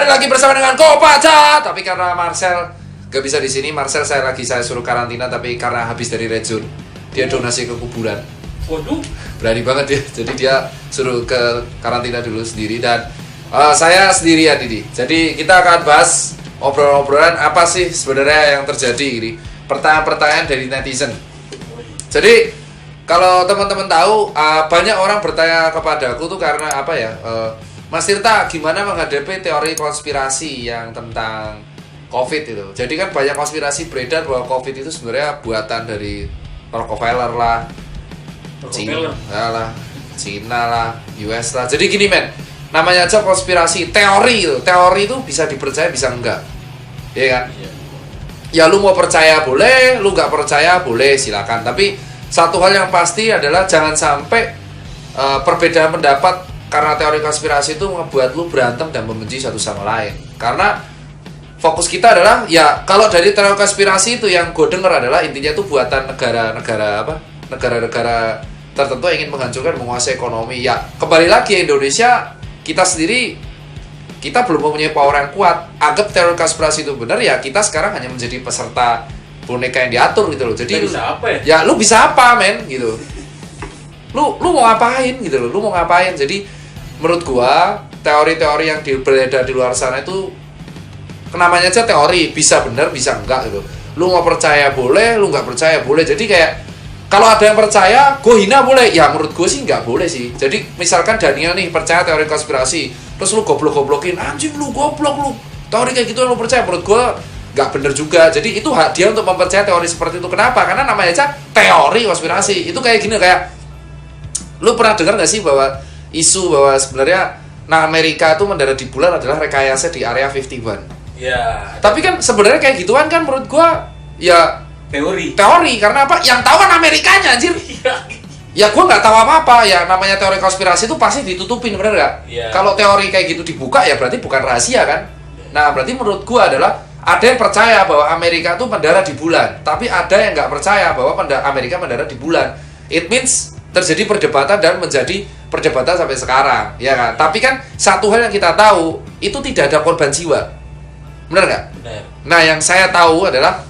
Kembali lagi bersama dengan Kopaca. Tapi karena Marcel gak bisa di sini, Marcel saya suruh karantina. Tapi karena habis dari Red Zone, dia donasi ke kuburan. Waduh, berani banget dia. Jadi dia suruh ke karantina dulu sendiri. Dan saya sendirian ini. Jadi kita akan bahas obrolan-obrolan apa sih sebenarnya yang terjadi ini. Pertanyaan-pertanyaan dari netizen. Jadi kalau teman-teman tahu, banyak orang bertanya kepadaku tuh karena apa ya, Mas Tirta gimana menghadapi teori konspirasi yang tentang COVID itu. Jadi kan banyak konspirasi beredar bahwa COVID itu sebenarnya buatan dari Rockefeller lah, Cina lah, US lah. Jadi gini men, namanya aja konspirasi, teori itu. Teori itu bisa dipercaya bisa enggak, iya kan? Ya lu mau percaya boleh, lu nggak percaya boleh, silakan. Tapi satu hal yang pasti adalah jangan sampai perbedaan pendapat karena teori konspirasi itu membuat lu berantem dan membenci satu sama lain. Karena fokus kita adalah ya kalau dari teori konspirasi itu yang gue denger adalah intinya itu buatan negara-negara tertentu yang ingin menghancurkan, menguasai ekonomi. Ya kembali lagi Indonesia, kita sendiri kita belum mempunyai power yang kuat. Anggap teori konspirasi itu benar, ya kita sekarang hanya menjadi peserta boneka yang diatur gitu loh. Jadi bisa apa ya? Ya lu bisa apa men gitu. Lu mau ngapain gitu loh. Lu mau ngapain. Jadi menurut gua teori-teori yang beredar di luar sana itu namanya aja teori, bisa benar bisa enggak gitu. Lu mau percaya boleh, lu nggak percaya boleh. Jadi kayak kalau ada yang percaya, gue hina boleh. Ya menurut gue sih nggak boleh sih. Jadi misalkan Daniel nih percaya teori konspirasi, terus lu goblok-goblokin, anjing lu goblok lu. Teori kayak gitu lu percaya, menurut gue nggak bener juga. Jadi itu hak dia untuk mempercayai teori seperti itu. Kenapa? Karena namanya aja teori konspirasi. Itu kayak gini, kayak lu pernah dengar nggak sih bahwa isu bahwa sebenarnya Amerika itu mendarat di bulan adalah rekayasa di area 51. Ya. Tapi kan sebenarnya kayak gituan kan menurut gua ya Teori karena apa? Yang tahu kan Amerikanya anjir. Ya gua nggak tahu apa-apa. Ya namanya teori konspirasi itu pasti ditutupin, bener nggak? Ya. Kalau teori kayak gitu dibuka ya berarti bukan rahasia kan? Nah berarti menurut gua adalah ada yang percaya bahwa Amerika itu mendarat di bulan, tapi ada yang nggak percaya bahwa Amerika mendarat di bulan. It means terjadi perdebatan dan menjadi perdebatan sampai sekarang, ya kan? Tapi kan satu hal yang kita tahu, itu tidak ada korban jiwa. Benar nggak? Benar. Nah, yang saya tahu adalah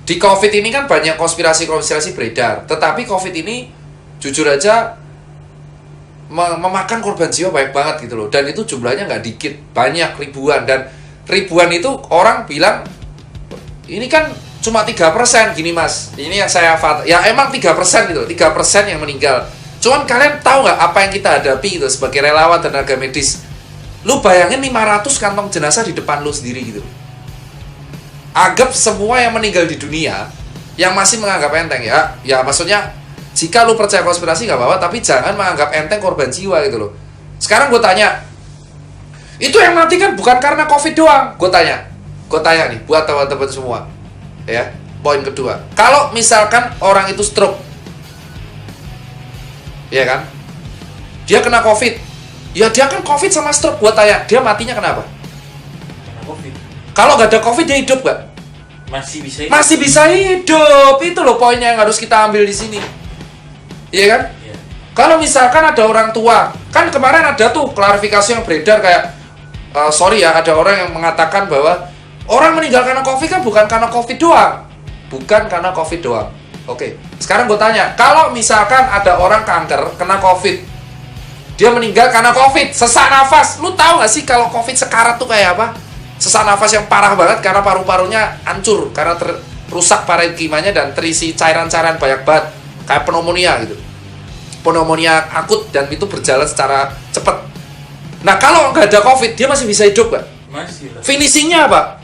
di COVID ini kan banyak konspirasi beredar. Tetapi COVID ini jujur aja memakan korban jiwa banyak banget gitu loh. Dan itu jumlahnya nggak dikit, banyak ribuan. Dan ribuan itu orang bilang ini kan cuma 3% gini mas. Ini yang saya ya emang 3% gitu, 3% yang meninggal. Cuman kalian tahu nggak apa yang kita hadapi gitu sebagai relawan tenaga medis? Lu bayangin 500 kantong jenazah di depan lu sendiri gitu. Anggap semua yang meninggal di dunia yang masih menganggap enteng ya. Ya maksudnya jika lu percaya konspirasi nggak apa-apa, tapi jangan menganggap enteng korban jiwa gitu loh. Sekarang gue tanya, itu yang mati kan bukan karena COVID doang. Gue tanya nih buat teman-teman semua. Ya, poin kedua. Kalau misalkan orang itu stroke, ya kan? Dia kena COVID. Ya dia kan COVID sama stroke. Gua tanya, dia matinya kenapa? Karena COVID. Kalau nggak ada COVID dia hidup nggak? Masih bisa hidup. Masih bisa hidup. Itu loh poinnya yang harus kita ambil di sini. Iya kan? Iya. Kalau misalkan ada orang tua, kan kemarin ada tuh klarifikasi yang beredar kayak sorry ya, ada orang yang mengatakan bahwa orang meninggal karena COVID kan bukan karena COVID doang. Bukan karena COVID doang. Oke, sekarang gue tanya, kalau misalkan ada orang kanker kena COVID, dia meninggal karena COVID, sesak nafas. Lu tahu gak sih kalau COVID sekarat tuh kayak apa? Sesak nafas yang parah banget karena paru-parunya hancur, karena rusak parenkhimanya dan terisi cairan-cairan banyak banget, kayak pneumonia gitu. Pneumonia akut dan itu berjalan secara cepat. Nah kalau nggak ada COVID, dia masih bisa hidup gak? Masih lah. Finishingnya apa?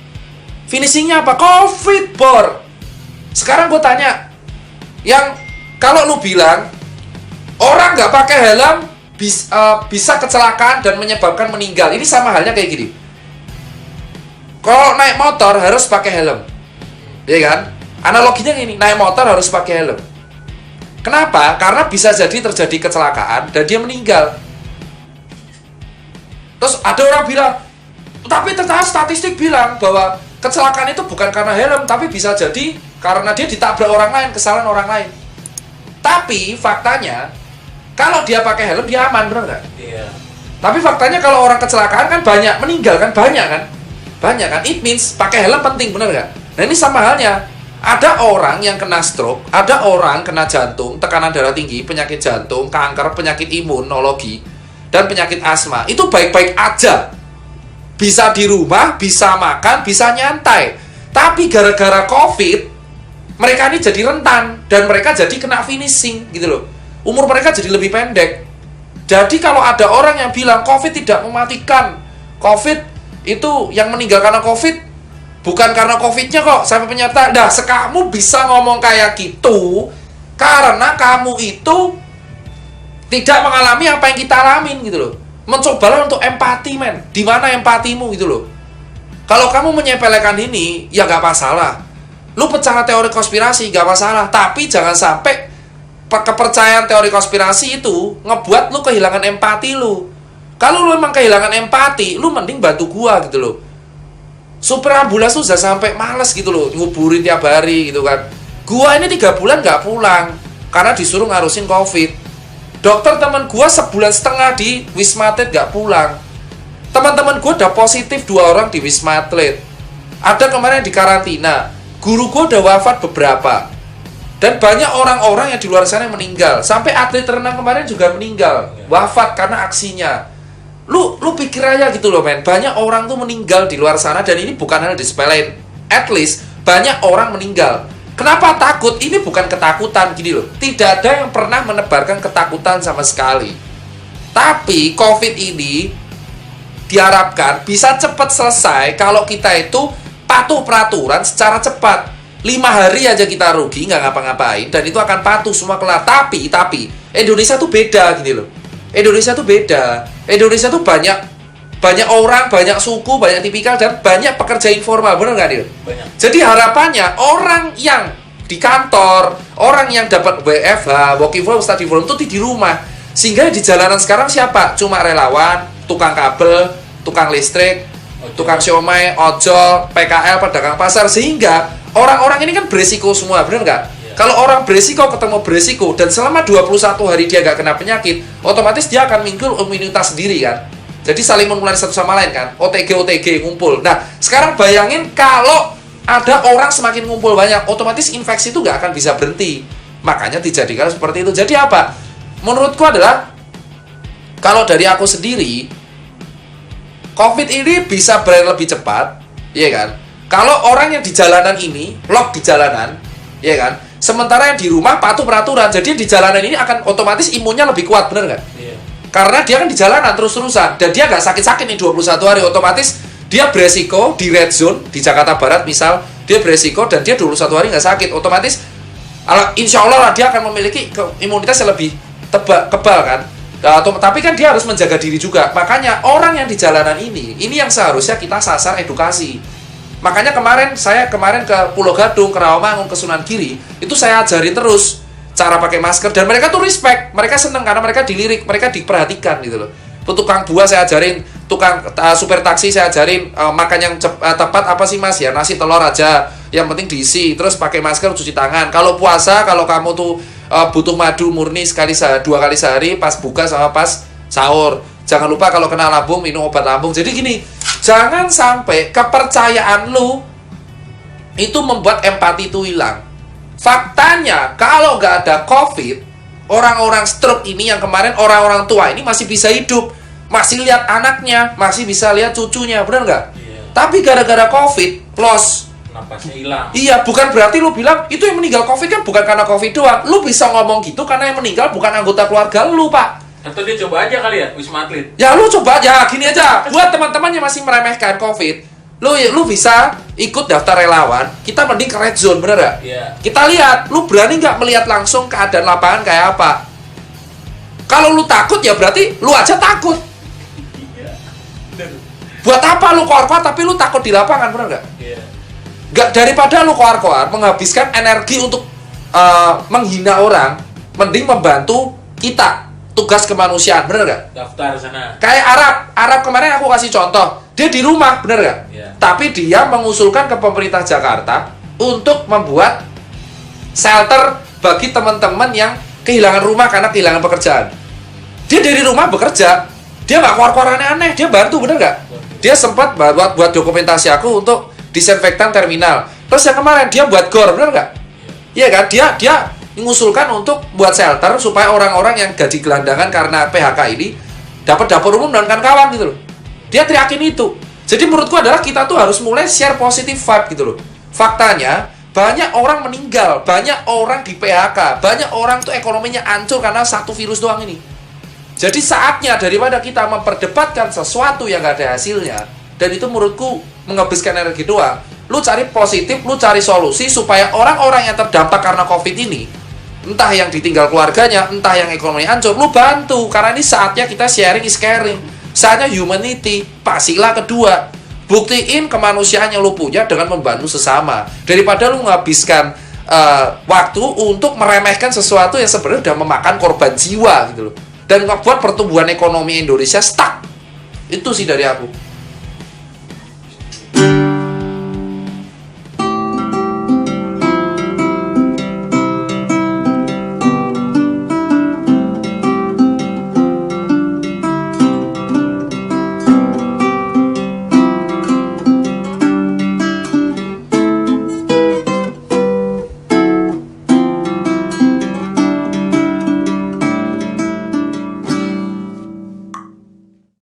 Finishingnya apa? COVID, bor. Sekarang gue tanya, yang kalau lu bilang orang nggak pakai helm bisa kecelakaan dan menyebabkan meninggal, ini sama halnya kayak gini. Kalau naik motor harus pakai helm, ya kan? Analoginya gini, naik motor harus pakai helm. Kenapa? Karena bisa jadi terjadi kecelakaan dan dia meninggal. Terus ada orang bilang, tapi ternyata statistik bilang bahwa kecelakaan itu bukan karena helm, tapi bisa jadi karena dia ditabrak orang lain, kesalahan orang lain. Tapi faktanya, kalau dia pakai helm dia aman, bener nggak? Iya. Tapi faktanya kalau orang kecelakaan kan banyak meninggal kan, banyak kan. It means pakai helm penting, bener nggak? Nah ini sama halnya. Ada orang yang kena stroke, ada orang kena jantung, tekanan darah tinggi, penyakit jantung, kanker, penyakit imunologi, dan penyakit asma. Itu baik-baik aja. Bisa di rumah, bisa makan, bisa nyantai. Tapi gara-gara COVID, mereka ini jadi rentan. Dan mereka jadi kena finishing gitu loh. Umur mereka jadi lebih pendek. Jadi kalau ada orang yang bilang COVID tidak mematikan, COVID itu yang meninggal karena COVID, bukan karena COVID-nya kok, sampai penyerta. Nah, kamu bisa ngomong kayak gitu karena kamu itu tidak mengalami apa yang kita alamin gitu loh. Mencobalah untuk empati, men. Di mana empatimu gitu loh. Kalau kamu menyepelekan ini, ya gak masalah. Lu percaya teori konspirasi, gak masalah. Tapi jangan sampai kepercayaan teori konspirasi itu ngebuat lu kehilangan empati lu. Kalau lu memang kehilangan empati, lu mending bantu gua gitu loh. Supir ambulans tuh udah sampai males gitu loh, nguburin tiap hari gitu kan. Gua ini 3 bulan gak pulang karena disuruh ngarusin COVID. Dokter teman gua sebulan setengah di Wisma Atlet gak pulang. Teman-teman gua udah positif 2 orang di Wisma Atlet. Ada kemarin di karantina. Guru gua udah wafat beberapa. Dan banyak orang-orang yang di luar sana yang meninggal. Sampai atlet renang kemarin juga meninggal, wafat karena aksinya. Lu pikir aja gitu loh, men. Banyak orang tuh meninggal di luar sana dan ini bukan hal disepelein. At least banyak orang meninggal. Kenapa takut? Ini bukan ketakutan gini loh. Tidak ada yang pernah menebarkan ketakutan sama sekali. Tapi COVID ini diharapkan bisa cepat selesai kalau kita itu patuh peraturan secara cepat. 5 hari aja kita rugi nggak ngapa-ngapain dan itu akan patuh semua kelar. Tapi Indonesia tuh beda gitu loh. Indonesia tuh beda. Indonesia tuh banyak orang, banyak suku, banyak tipikal dan banyak pekerja informal, bener nggak Dil? Banyak. Jadi harapannya orang yang di kantor, orang yang dapat WFH, working from study from itu di rumah. Sehingga di jalanan sekarang siapa? Cuma relawan, tukang kabel, tukang listrik, tukang siomay, ojol, PKL, pedagang pasar. Sehingga orang-orang ini kan beresiko semua, bener nggak? Kalau orang beresiko ketemu beresiko dan selama 21 hari dia gak kena penyakit, otomatis dia akan muncul imunitas sendiri kan. Jadi saling menulari satu sama lain kan. OTG ngumpul. Nah, sekarang bayangin kalau ada orang semakin ngumpul banyak, otomatis infeksi itu gak akan bisa berhenti. Makanya dijadikan seperti itu. Jadi apa? Menurutku adalah kalau dari aku sendiri, COVID ini bisa beredar lebih cepat, iya kan? Kalau orang yang di jalanan ini, lock di jalanan, iya kan? Sementara yang di rumah patuh peraturan, jadi di jalanan ini akan otomatis imunnya lebih kuat, bener nggak? Iya. Karena dia kan di jalanan terus-terusan dan dia nggak sakit-sakit nih 21 hari, otomatis dia beresiko di red zone di Jakarta Barat misal, dia beresiko dan dia 21 hari nggak sakit, otomatis insya Allah lah dia akan memiliki imunitas yang lebih kebal kan. Nah, tapi kan dia harus menjaga diri juga. Makanya orang yang di jalanan ini yang seharusnya kita sasar edukasi. Makanya saya kemarin ke Pulau Gadung, ke Rawamangun, ke Sunan Giri, itu saya ajarin terus cara pakai masker dan mereka tuh respect, mereka seneng karena mereka dilirik, mereka diperhatikan gitu loh. Tukang buah saya ajarin, tukang supir taksi saya ajarin makan yang tepat apa sih mas ya, nasi telur aja, yang penting diisi, terus pakai masker, cuci tangan. Kalau puasa, kalau kamu tuh butuh madu murni 2 kali sehari, pas buka sama pas sahur. Jangan lupa kalau kena lambung minum obat lambung. Jadi gini, jangan sampai kepercayaan lu itu membuat empati itu hilang. Faktanya, kalau nggak ada COVID, orang-orang stroke ini yang kemarin orang-orang tua ini masih bisa hidup, masih lihat anaknya, masih bisa lihat cucunya, benar nggak? Iya. Tapi gara-gara COVID, loss. Napasnya hilang. Iya, bukan berarti lu bilang itu yang meninggal COVID kan bukan karena COVID doang. Lu bisa ngomong gitu karena yang meninggal bukan anggota keluarga lu, Pak. Atau dia coba aja kali ya, Wisma Atlet. Ya lu coba aja, gini aja. Buat teman-teman yang masih meremehkan COVID, lu bisa ikut daftar relawan. Kita mending ke red zone, bener gak? Iya. Kita lihat, lu berani nggak melihat langsung keadaan lapangan kayak apa? Kalau lu takut ya berarti lu aja takut. Iya. Buat apa lu koar-koar tapi lu takut di lapangan, bener gak? Iya. Gak, daripada lu koar-koar menghabiskan energi untuk menghina orang, mending membantu kita. Tugas kemanusiaan, bener gak? Daftar sana. Kayak Arab kemarin aku kasih contoh. Dia di rumah, bener gak? Yeah. Tapi dia mengusulkan ke pemerintah Jakarta untuk membuat shelter bagi teman-teman yang kehilangan rumah karena kehilangan pekerjaan. Dia dari rumah bekerja, Dia nggak keluar-keluar aneh-aneh, dia bantu, bener nggak? Dia sempat buat dokumentasi aku untuk disinfektan terminal. Terus yang kemarin dia buat gor, bener nggak? Iya kan? Dia mengusulkan untuk buat shelter supaya orang-orang yang gaji gelandangan karena PHK ini dapat dapur umum dan kawan-kawan gitu loh. Dia teriakin itu. Jadi menurutku adalah kita tuh harus mulai share positive vibe gitu loh. Faktanya banyak orang meninggal, banyak orang di PHK, banyak orang tuh ekonominya hancur karena satu virus doang ini. Jadi saatnya daripada kita memperdebatkan sesuatu yang gak ada hasilnya, dan itu menurutku menghabiskan energi doang, lu cari positif, lu cari solusi supaya orang-orang yang terdampak karena COVID ini, entah yang ditinggal keluarganya, entah yang ekonomi hancur, lu bantu. Karena ini saatnya kita sharing is caring. Saatnya humanity, Pancasila kedua. Buktiin kemanusiaan yang lu punya dengan membantu sesama. Daripada lu menghabiskan waktu untuk meremehkan sesuatu yang sebenarnya udah memakan korban jiwa gitu loh. Dan ngebuat pertumbuhan ekonomi Indonesia stuck. Itu sih dari aku.